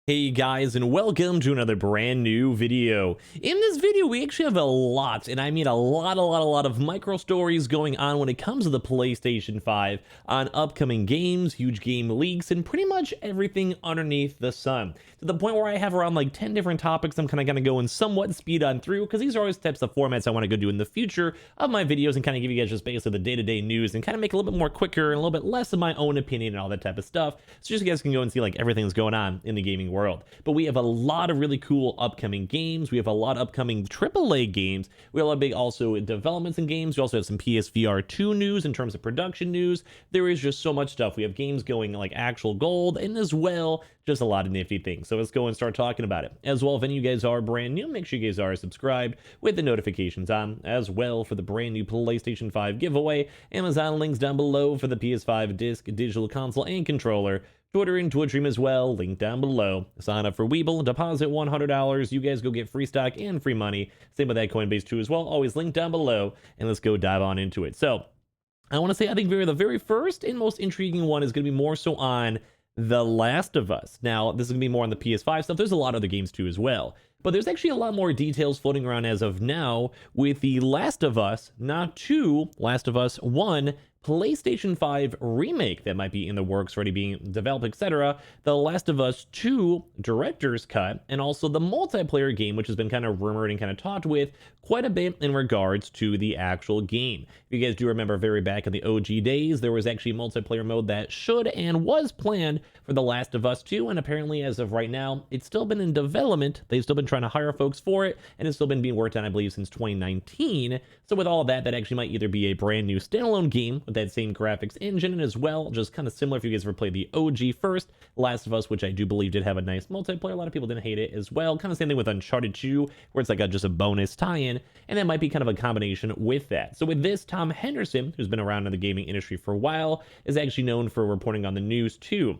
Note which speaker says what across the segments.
Speaker 1: Hey guys, and welcome to another brand new video. In this video, we actually have a lot, and I mean a lot of micro stories going on when it comes to the PlayStation 5 on upcoming games, huge game leaks, and pretty much everything underneath the sun. To the point where I have around like 10 different topics I'm kind of going to go in somewhat speed on through, because these are always types of formats I want to go do in the future of my videos and kind of give you guys just basically the day-to-day news and kind of make it a little bit more quicker and a little bit less of my own opinion and all that type of stuff. So just so you guys can go and see like everything that's going on in the gaming world. But we have a lot of really cool upcoming games. We have a lot of upcoming AAA games. We have a lot of big also developments in games. We also have some PSVR 2 news in terms of production news. There is just so much stuff. We have games going like actual gold, and as well, just a lot of nifty things. So let's go and start talking about it. As well, if any of you guys are brand new, make sure you guys are subscribed with the notifications on. As well, for the brand new PlayStation 5 giveaway, Amazon links down below for the PS5 disc, digital console, and controller. Twitter and Twitch stream as well, link down below. Sign up for Weeble, deposit $100. You guys go get free stock and free money. Same with that Coinbase too as well. Always link down below, and let's go dive on into it. So, I want to say I think the very first and most intriguing one is going to be more so on The Last of Us. Now, this is going to be more on the PS5 stuff. There's a lot of other games too as well. But there's actually a lot more details floating around as of now with The Last of Us, not 2, Last of Us 1, PlayStation 5 Remake that might be in the works, already being developed, etc. The Last of Us 2 Director's Cut, and also the multiplayer game, which has been kind of rumored and kind of talked with quite a bit in regards to the actual game. If you guys do remember very back in the OG days, there was actually a multiplayer mode that should and was planned for The Last of Us 2, and apparently as of right now, it's still been in development. They've still been trying to hire folks for it, and it's still been being worked on, I believe, since 2019. So with all of that, that actually might either be a brand new standalone game with that same graphics engine, and as well, just kind of similar if you guys ever played the OG first, Last of Us, which I do believe did have a nice multiplayer. A lot of people didn't hate it as well. Kind of same thing with Uncharted 2, where it's like just a bonus tie-in, and that might be kind of a combination with that. So with this, Tom Henderson, who's been around in the gaming industry for a while, is actually known for reporting on the news too.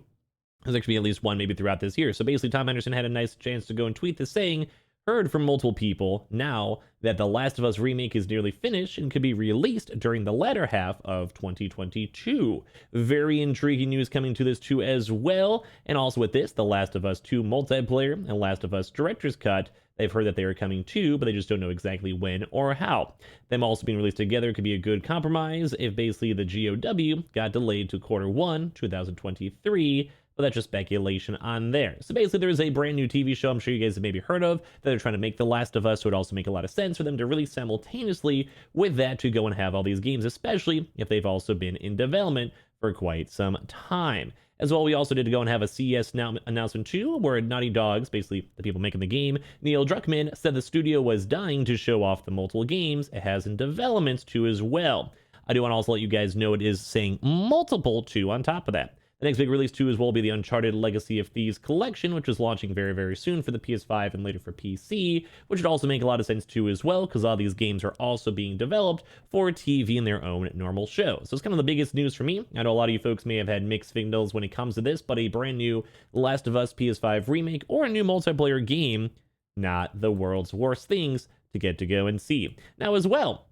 Speaker 1: There's actually at least one maybe throughout this year. So basically, Tom Henderson had a nice chance to go and tweet this saying, heard from multiple people now that The Last of Us Remake is nearly finished and could be released during the latter half of 2022. Very intriguing news coming to this too as well. And also with this, The Last of Us 2 multiplayer and Last of Us Director's Cut, they've heard that they are coming too, but they just don't know exactly when or how. Them also being released together could be a good compromise if basically the GOW got delayed to Q1 2023, but that's just speculation on there. So basically, there's a brand new TV show I'm sure you guys have maybe heard of that they're trying to make The Last of Us, so it would also make a lot of sense for them to release simultaneously with that to go and have all these games, especially if they've also been in development for quite some time. As well, we also did go and have a CES announcement too, where Naughty Dog's, basically the people making the game, Neil Druckmann, said the studio was dying to show off the multiple games it has in development too as well. I do want to also let you guys know it is saying multiple too on top of that. The next big release too as well will be the Uncharted Legacy of Thieves collection, which is launching very soon for the PS5 and later for PC, which would also make a lot of sense too as well, because all these games are also being developed for TV in their own normal show. So it's kind of the biggest news for me. I know a lot of you folks may have had mixed signals when it comes to this, but a brand new Last of Us PS5 remake or a new multiplayer game, not the world's worst things to get to go and see. Now as well,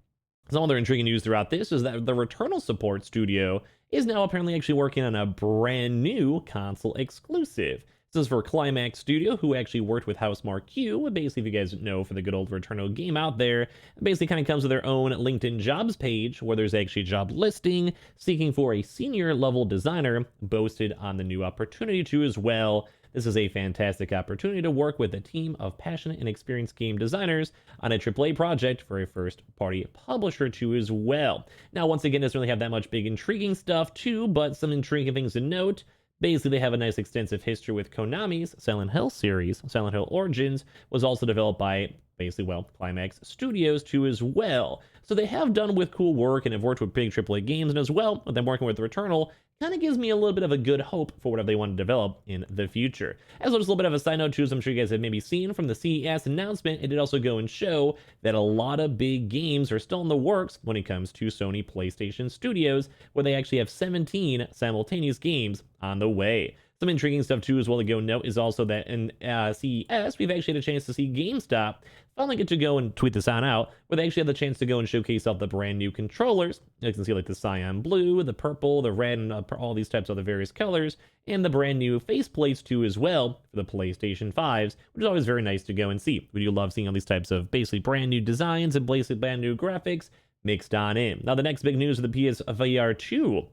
Speaker 1: some other intriguing news throughout this is that the Returnal support studio is now apparently actually working on a brand new console exclusive. This is for Climax Studio, who actually worked with Housemarque Q. Basically, if you guys know, for the good old Returnal game out there, it basically kind of comes with their own LinkedIn jobs page, where there's actually a job listing seeking for a senior level designer, boasted on the new opportunity too as well. This is a fantastic opportunity to work with a team of passionate and experienced game designers on a AAA project for a first-party publisher too as well. Now, once again, it doesn't really have that much big intriguing stuff too, but some intriguing things to note. Basically, they have a nice extensive history with Konami's Silent Hill series. Silent Hill Origins was also developed by basically, well, Climax Studios too as well. So they have done with cool work and have worked with big AAA games, and as well, with them working with Returnal, kind of gives me a little bit of a good hope for whatever they want to develop in the future. As well, just a little bit of a side note too, as I'm sure you guys have maybe seen from the CES announcement, it did also go and show that a lot of big games are still in the works when it comes to Sony PlayStation Studios, where they actually have 17 simultaneous games on the way. Some intriguing stuff too as well to go note is also that in CES, we've actually had a chance to see GameStop finally get to go and tweet this on out, where they actually had the chance to go and showcase off the brand new controllers. You can see like the cyan blue, the purple, the red, and all these types of the various colors, and the brand new faceplates too as well for the PlayStation 5s, which is always very nice to go and see. We do love seeing all these types of basically brand new designs and basically brand new graphics mixed on in. Now the next big news of the PSVR 2.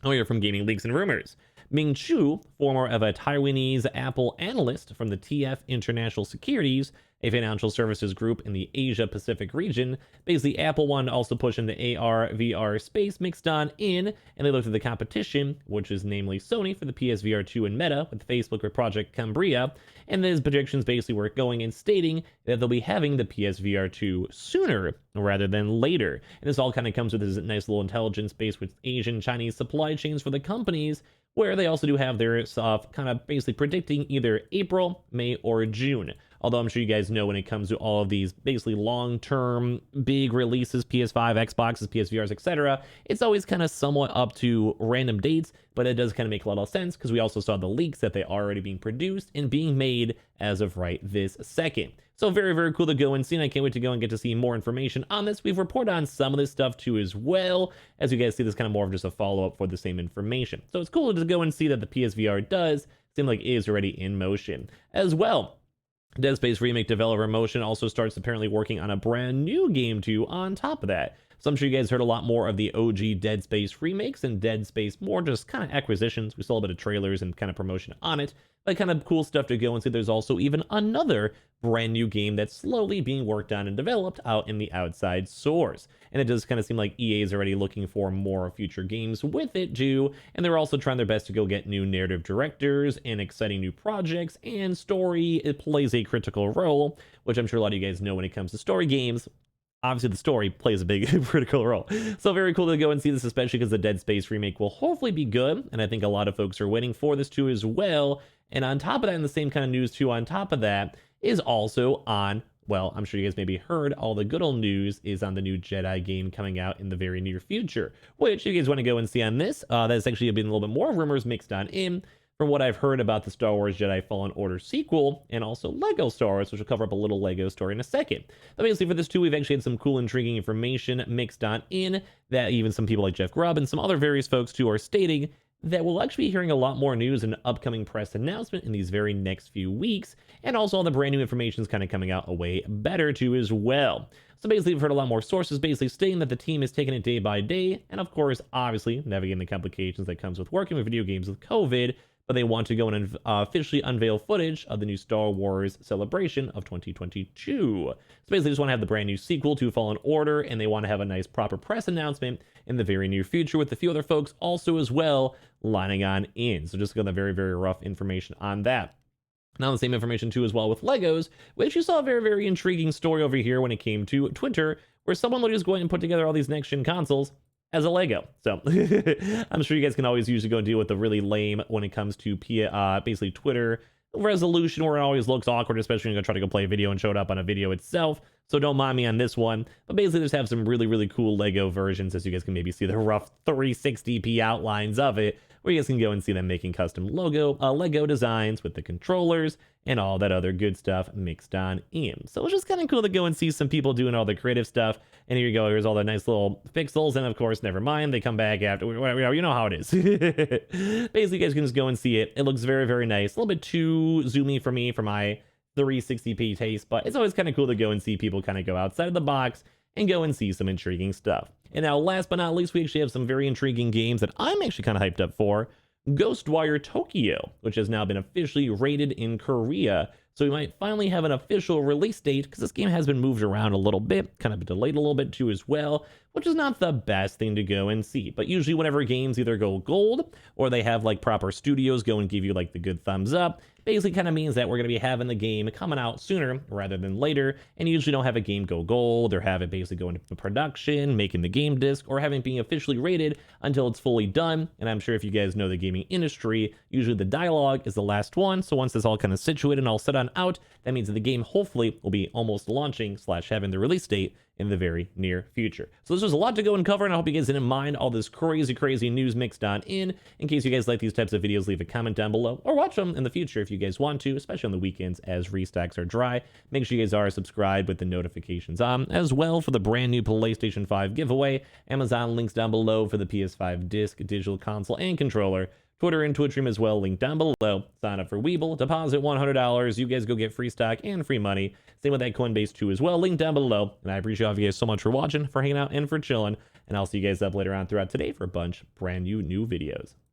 Speaker 1: Oh, you're from Gaming Leaks and Rumors. Ming Chu, former of a Taiwanese Apple analyst from the TF International Securities, a financial services group in the Asia Pacific region. Basically, Apple wanted to also push in the AR, VR space mixed on in, and they looked at the competition, which is namely Sony for the PSVR 2 and Meta with Facebook for Project Cambria, and his predictions basically were going and stating that they'll be having the PSVR 2 sooner rather than later. And this all kind of comes with this nice little intelligence base with Asian Chinese supply chains for the companies, where they also do have their stuff kind of basically predicting either April, May, or June. Although I'm sure you guys know when it comes to all of these basically long-term big releases, PS5, Xboxes, PSVRs, etc., it's always kind of somewhat up to random dates, but it does kind of make a lot of sense because we also saw the leaks that they are already being produced and being made as of right this second. So very, very cool to go and see, and I can't wait to go and get to see more information on this. We've reported on some of this stuff too as well. As you guys see, this is kind of more of just a follow-up for the same information. So it's cool to go and see that the PSVR does seem like it is already in motion. As well, Dead Space Remake developer Motion also starts apparently working on a brand new game too on top of that. So I'm sure you guys heard a lot more of the OG Dead Space remakes and Dead Space more just kind of acquisitions. We saw a bit of trailers and kind of promotion on it, but kind of cool stuff to go and see. There's also even another brand new game that's slowly being worked on and developed out in the outside source. And it does kind of seem like EA is already looking for more future games with it too, and they're also trying their best to go get new narrative directors and exciting new projects, and story, it plays a critical role, which I'm sure a lot of you guys know when it comes to story games. Obviously, the story plays a big critical role. So very cool to go and see this, especially because the Dead Space remake will hopefully be good. And I think a lot of folks are waiting for this too as well. And on top of that, and the same kind of news too on top of that, is also on, well, I'm sure you guys maybe heard, all the good old news is on the new Jedi game coming out in the very near future. Which, if you guys want to go and see on this, that's actually been a little bit more rumors mixed on in. From what I've heard about the Star Wars Jedi Fallen Order sequel, and also Lego Star Wars, which will cover up a little Lego story in a second. But basically for this too, we've actually had some cool, intriguing information mixed on in, that even some people like Jeff Grubb and some other various folks too are stating that we'll actually be hearing a lot more news and upcoming press announcement in these very next few weeks, and also all the brand new information is kind of coming out a way better too as well. So basically, we've heard a lot more sources basically stating that the team is taking it day by day, and of course, obviously, navigating the complications that comes with working with video games with COVID, but they want to go and officially unveil footage of the new Star Wars Celebration of 2022. So basically, they just want to have the brand new sequel to Fallen Order, and they want to have a nice proper press announcement in the very near future with a few other folks also as well lining on in. So just got the very, very rough information on that. Now the same information too as well with Legos, which you saw a very, very intriguing story over here when it came to Twitter, where someone would just go and put together all these next-gen consoles as a Lego. So I'm sure you guys can always usually go deal with the really lame when it comes to basically Twitter resolution, where it always looks awkward, especially when you're gonna try to go play a video and show it up on a video itself. So don't mind me on this one, but basically just have some really, really cool Lego versions, as you guys can maybe see the rough 360p outlines of it, where you guys can go and see them making custom Lego designs with the controllers and all that other good stuff mixed on in. So it's just kind of cool to go and see some people doing all the creative stuff. And here you go, here's all the nice little pixels, and of course, never mind, they come back after, you know how it is. Basically, you guys can just go and see it. It looks very, very nice. A little bit too zoomy for me, for my 360p taste, but it's always kind of cool to go and see people kind of go outside of the box and go and see some intriguing stuff. And now, last but not least, we actually have some very intriguing games that I'm actually kind of hyped up for. Ghostwire Tokyo, which has now been officially rated in Korea. So we might finally have an official release date, because this game has been moved around a little bit, kind of delayed a little bit too as well, which is not the best thing to go and see. But usually whenever games either go gold, or they have like proper studios go and give you like the good thumbs up, basically kind of means that we're going to be having the game coming out sooner rather than later, and usually don't have a game go gold or have it basically go into production, making the game disc, or having it being officially rated until it's fully done. And I'm sure if you guys know the gaming industry, usually the dialogue is the last one. So once it's all kind of situated and all set on on out. That means that the game hopefully will be almost launching / having the release date in the very near future. So this was a lot to go and cover, and I hope you guys didn't mind all this crazy news mixed on in. In case you guys like these types of videos, leave a comment down below, or watch them in the future if you guys want to, especially on the weekends as restocks are dry. Make sure you guys are subscribed with the notifications on as well for the brand new PlayStation 5 giveaway. Amazon links down below for the PS5 disc, digital console, and controller. Twitter and Twitch stream as well, link down below. Sign up for Weeble, deposit $100. You guys go get free stock and free money. Same with that Coinbase too as well, link down below. And I appreciate all of you guys so much for watching, for hanging out, and for chilling. And I'll see you guys up later on throughout today for a bunch brand new videos.